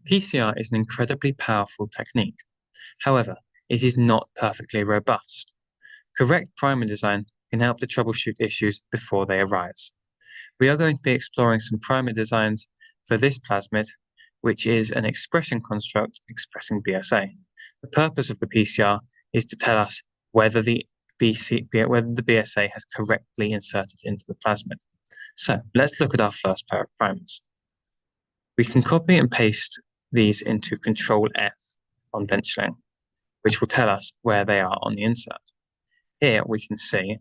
PCR is an incredibly powerful technique. However, it is not perfectly robust. Correct primer design can help to troubleshoot issues before they arise. We are going to be exploring some primer designs for this plasmid, which is an expression construct expressing BSA. The purpose of the PCR is to tell us whether the BSA has correctly inserted into the plasmid. So let's look at our first pair of primers. We can copy and paste these into Control F on benchling, which will tell us where they are on the insert. Here we can see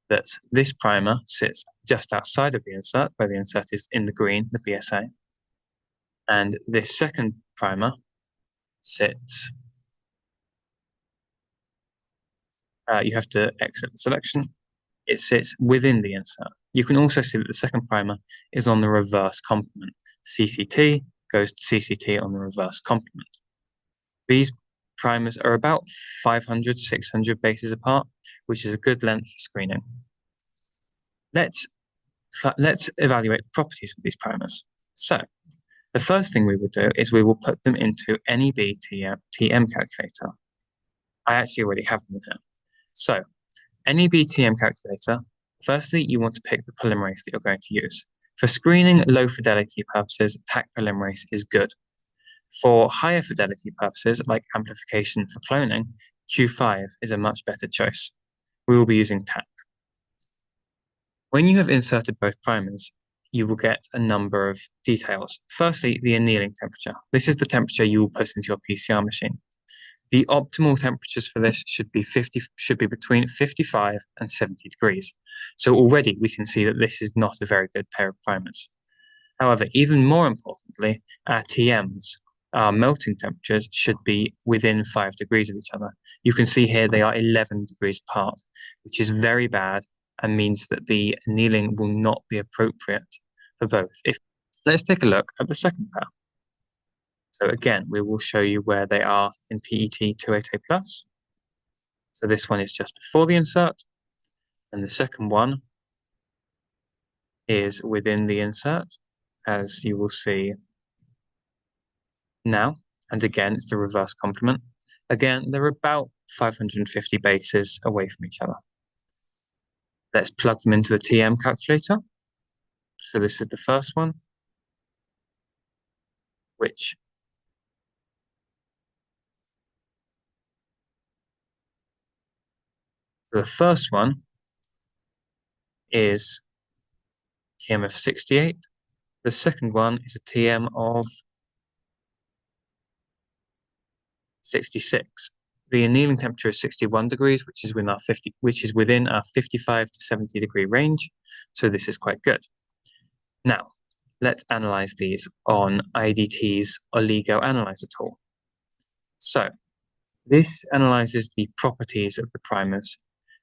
that this primer sits just outside of the insert, where the insert is in the green, the BSA. And this second primer sits, you have to exit the selection. It sits within the insert. You can also see that the second primer is on the reverse complement. CCT goes to CCT on the reverse complement. These primers are about 500, 600 bases apart, which is a good length for screening. Let's evaluate the properties of these primers. So the first thing we will do is we will put them into NEB TM calculator. I actually already have them here. So NEB TM calculator, firstly, you want to pick the polymerase that you're going to use. For screening low fidelity purposes, Taq polymerase is good. For higher fidelity purposes, like amplification for cloning, Q5 is a much better choice. We will be using Taq. When you have inserted both primers, you will get a number of details. Firstly, the annealing temperature. This is the temperature you will put into your PCR machine. The optimal temperatures for this should be between 55 and 70 degrees. So already we can see that this is not a very good pair of primers. However, even more importantly, our TMs, our melting temperatures, should be within 5 degrees of each other. You can see here they are 11 degrees apart, which is very bad and means that the annealing will not be appropriate for both. Let's take a look at the second pair. So again, we will show you where they are in PET 28A+. So this one is just before the insert, and the second one is within the insert, as you will see now. And again, it's the reverse complement. Again, they're about 550 bases away from each other. Let's plug them into the TM calculator. So this is the first one, which the first one is TM of 68. The second one is a TM of 66. The annealing temperature is 61 degrees, which is within our 55 to 70 degree range. So this is quite good. Now, let's analyze these on IDT's oligoanalyzer tool. So this analyzes the properties of the primers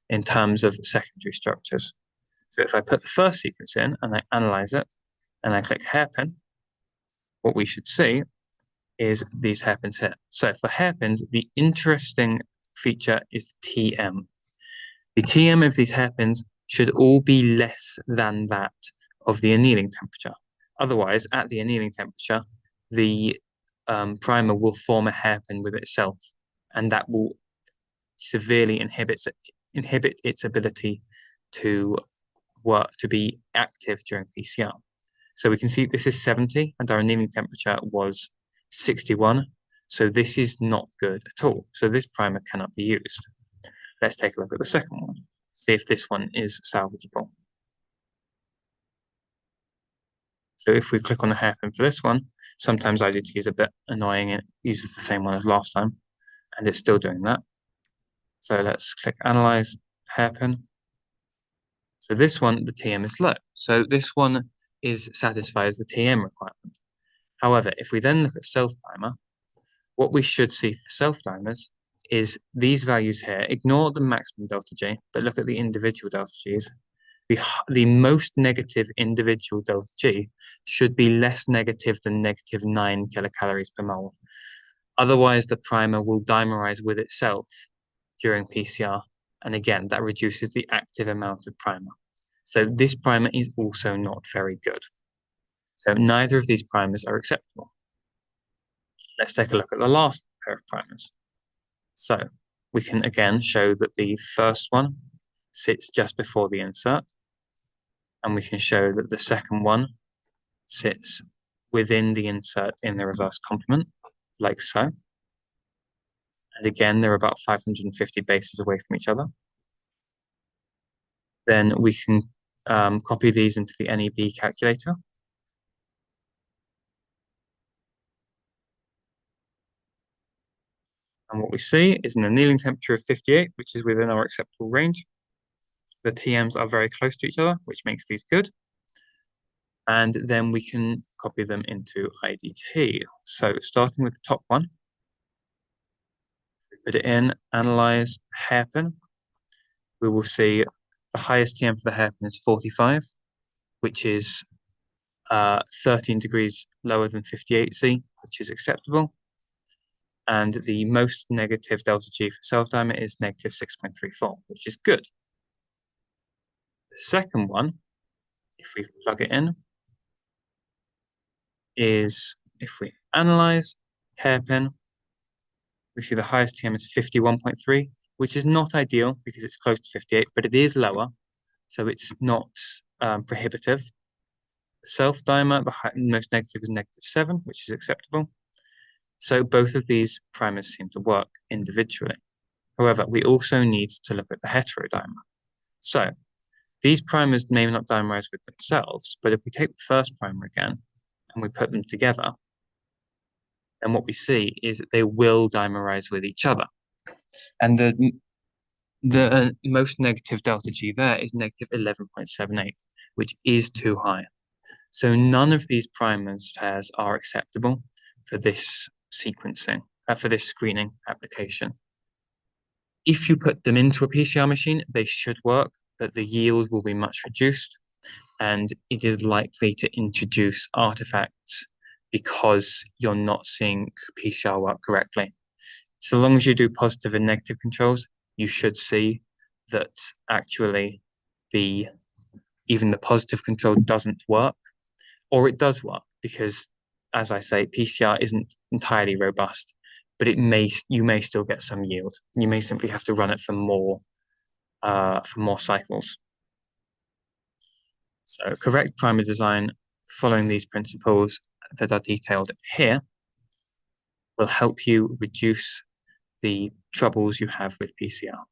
in terms of secondary structures. So if I put the first sequence in and I analyze it and I click hairpin, what we should see is these hairpins here. So for hairpins, the interesting feature is the TM. The TM of these hairpins should all be less than that of the annealing temperature. Otherwise, at the annealing temperature, the primer will form a hairpin with itself, and that will severely inhibit its ability to be active during PCR. So we can see this is 70 and our annealing temperature was 61. So this is not good at all. So this primer cannot be used. Let's take a look at the second one, see if this one is salvageable. So if we click on the hairpin for this one, sometimes IDT is a bit annoying and it uses the same one as last time, and it's still doing that. So let's click Analyze Hairpin. So this one, the TM is low. So this one satisfies the TM requirement. However, if we then look at self-timer, what we should see for self-timers is these values here. Ignore the maximum delta G, but look at the individual delta Gs. The most negative individual delta G should be less negative than -9 kilocalories per mole. Otherwise, the primer will dimerize with itself during PCR. And again, that reduces the active amount of primer. So this primer is also not very good. So neither of these primers are acceptable. Let's take a look at the last pair of primers. So we can again show that the first one sits just before the insert, and we can show that the second one sits within the insert in the reverse complement, like so. And again, they're about 550 bases away from each other. Then we can copy these into the NEB calculator. And what we see is an annealing temperature of 58, which is within our acceptable range. The TMs are very close to each other, which makes these good. And then we can copy them into IDT. So starting with the top one, put it in, analyze hairpin. We will see the highest TM for the hairpin is 45, which is 13 degrees lower than 58C, which is acceptable. And the most negative delta G for self-dimer is negative 6.34, which is good. The second one, if we plug it in, is if we analyze hairpin, we see the highest TM is 51.3, which is not ideal because it's close to 58, but it is lower, so it's not prohibitive. Self-dimer, the most negative is negative 7, which is acceptable. So both of these primers seem to work individually. However, we also need to look at the heterodimer. So these primers may not dimerize with themselves, but if we take the first primer again and we put them together, then what we see is that they will dimerize with each other. And the most negative delta G there is negative 11.78, which is too high. So none of these primers pairs are acceptable for this sequencing, for this screening application. If you put them into a PCR machine, they should work, but the yield will be much reduced, and it is likely to introduce artifacts because you're not seeing PCR work correctly. So long as you do positive and negative controls, you should see that actually even the positive control doesn't work, or it does work because, as I say, PCR isn't entirely robust, but you may still get some yield. You may simply have to run it for more cycles. So correct primer design following these principles that are detailed here will help you reduce the troubles you have with PCR.